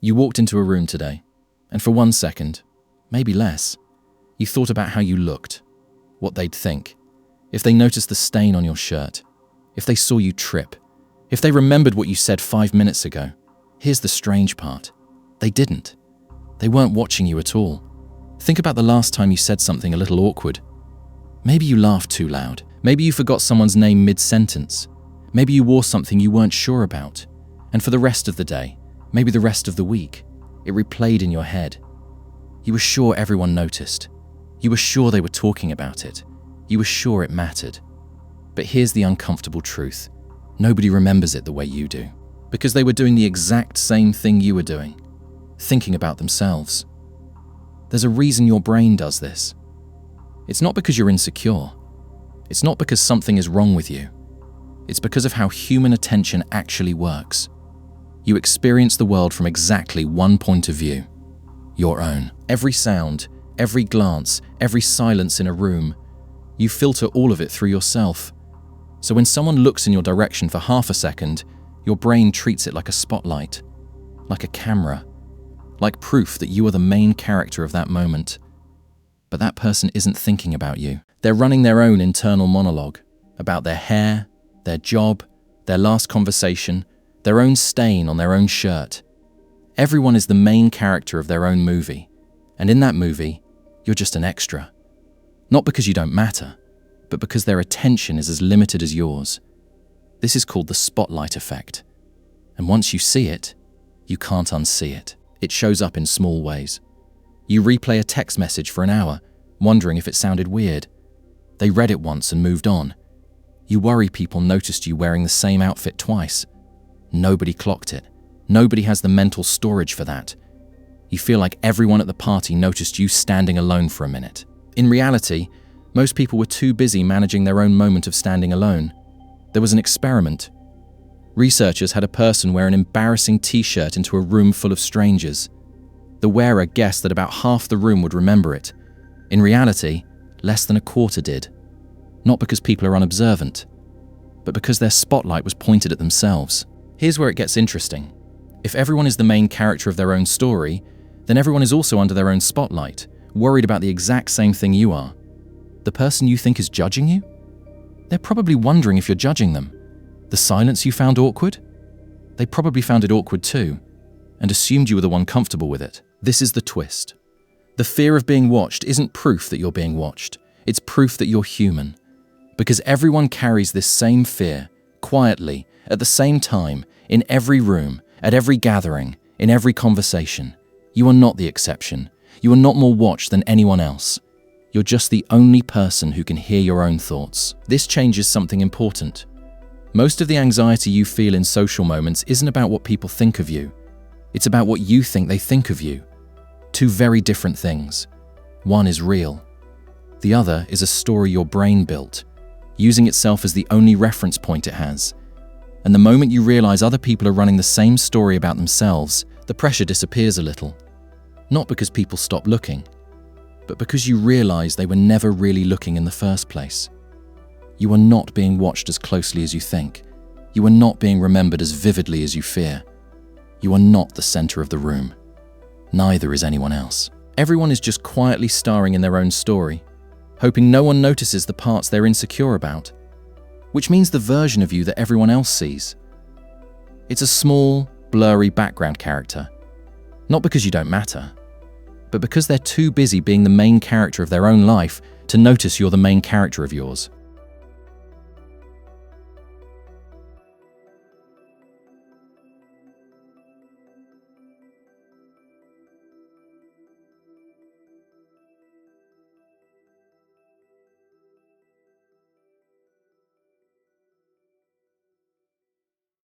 You walked into a room today, and for 1 second, maybe less, you thought about how you looked, what they'd think, if they noticed the stain on your shirt, if they saw you trip, if they remembered what you said 5 minutes ago. Here's the strange part. They didn't. They weren't watching you at all. Think about the last time you said something a little awkward. Maybe you laughed too loud. Maybe you forgot someone's name mid-sentence. Maybe you wore something you weren't sure about. And for the rest of the day, maybe the rest of the week, it replayed in your head. You were sure everyone noticed. You were sure they were talking about it. You were sure it mattered. But here's the uncomfortable truth. Nobody remembers it the way you do. Because they were doing the exact same thing you were doing. Thinking about themselves. There's a reason your brain does this. It's not because you're insecure. It's not because something is wrong with you. It's because of how human attention actually works. You experience the world from exactly one point of view. Your own. Every sound, every glance, every silence in a room, you filter all of it through yourself. So when someone looks in your direction for half a second, your brain treats it like a spotlight, like a camera, like proof that you are the main character of that moment. But that person isn't thinking about you. They're running their own internal monologue about their hair, their job, their last conversation, their own stain on their own shirt. Everyone is the main character of their own movie, and in that movie, you're just an extra. Not because you don't matter, but because their attention is as limited as yours. This is called the spotlight effect. And once you see it, you can't unsee it. It shows up in small ways. You replay a text message for an hour, wondering if it sounded weird. They read it once and moved on. You worry people noticed you wearing the same outfit twice. Nobody clocked it. Nobody has the mental storage for that. You feel like everyone at the party noticed you standing alone for a minute. In reality, most people were too busy managing their own moment of standing alone. There was an experiment. Researchers had a person wear an embarrassing t-shirt into a room full of strangers. The wearer guessed that about half the room would remember it. In reality, less than a quarter did. Not because people are unobservant, but because their spotlight was pointed at themselves. Here's where it gets interesting. If everyone is the main character of their own story, then everyone is also under their own spotlight, worried about the exact same thing you are. The person you think is judging you? They're probably wondering if you're judging them. The silence you found awkward? They probably found it awkward too, and assumed you were the one comfortable with it. This is the twist. The fear of being watched isn't proof that you're being watched. It's proof that you're human. Because everyone carries this same fear, quietly, at the same time, in every room, at every gathering, in every conversation. You are not the exception. You are not more watched than anyone else. You're just the only person who can hear your own thoughts. This changes something important. Most of the anxiety you feel in social moments isn't about what people think of you. It's about what you think they think of you. Two very different things. One is real. The other is a story your brain built, using itself as the only reference point it has. And the moment you realize other people are running the same story about themselves, the pressure disappears a little. Not because people stop looking, but because you realize they were never really looking in the first place. You are not being watched as closely as you think. You are not being remembered as vividly as you fear. You are not the center of the room. Neither is anyone else. Everyone is just quietly starring in their own story, hoping no one notices the parts they're insecure about, which means the version of you that everyone else sees. It's a small, blurry background character, not because you don't matter, but because they're too busy being the main character of their own life to notice you're the main character of yours.